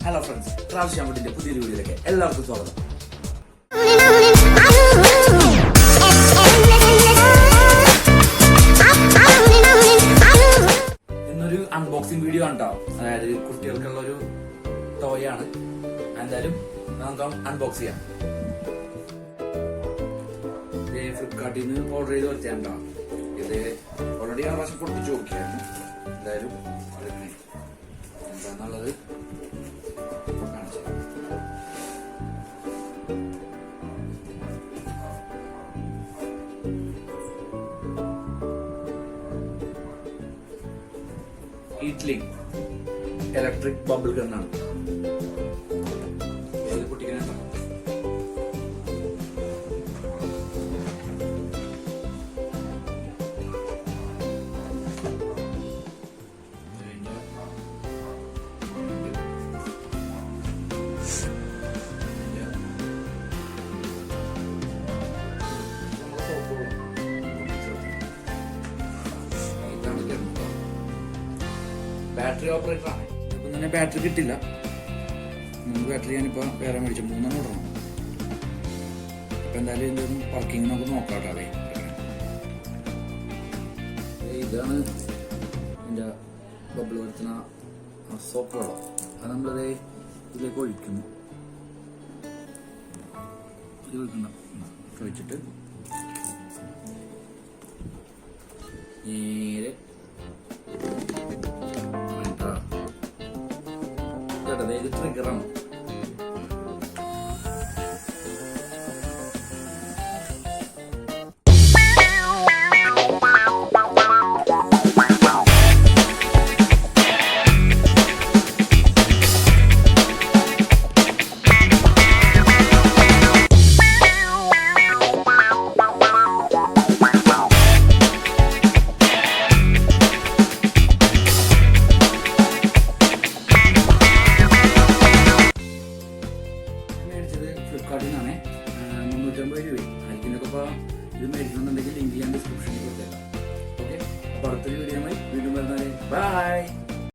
Hello friends, travel ഷാമുട്ടിന്റെ പുതിയൊരു വീഡിയോയിലേക്ക് എല്ലാവർക്കും സ്വാഗതം. ഇന്നൊരു അൺബോക്സിംഗ് വീഡിയോ ആണ് കേട്ടോ. അതായത് കുട്ടികൾക്കുള്ള ഒരു ടോയ് ആണ്. എന്തായാലും നമുക്ക് അൺബോക്സ് ചെയ്യാം. ഫ്ലിപ്കാർട്ടിൽ നിന്ന് ഓർഡർ ചെയ്ത് വരുത്തിയാണ് കേട്ടോ. ഇത് ഓൾറെഡി ആ പ്രാവശ്യം പൊട്ടിച്ചു നോക്കിയായിരുന്നു. എന്തായാലും എന്താന്നുള്ളത് കാണിച്ചു. ഹീറ്റ്ലിംഗ് ഇലക്ട്രിക് ബബിൾ ഗണ്ണാണ്. ഇത് പൊട്ടിക്കാനുണ്ടോ? ബാറ്ററി ഓപ്പറേറ്റർ ആണ്. ഇപ്പം തന്നെ ബാറ്ററി കിട്ടില്ല. 3 ബാറ്ററി ഞാനിപ്പോൾ വേറെ മേടിച്ചു. 3 ഇടണം. അപ്പം എന്തായാലും എന്തെങ്കിലും വർക്കിംഗ് നമുക്ക് നോക്കാം. അതെ, ഇതാണ് എൻ്റെ ബബിൾ വരുത്തുന്ന സോപ്പ് വെള്ളം. അത് നമ്മളത് ഇതിലേക്ക് ഒഴിക്കുന്നു. ഇത് ഒഴിച്ചിട്ട് നേരെ ഇത് ട്രിഗറാണ്. ഫ്ലിപ്കാർട്ടിൽ നിന്നാണ് 350 രൂപ. ആയിരിക്കുന്നൊക്കെ ഇത് മേടിക്കണമെന്നുണ്ടെങ്കിൽ ലിങ്ക് ഞാൻ ഡിസ്ക്രിപ്ഷനിൽ കൊടുത്തേക്കാം. ഓക്കെ, അപ്പോൾ അടുത്തൊരു വീഡിയോ വീണ്ടും വരുന്നവരെ ബൈ.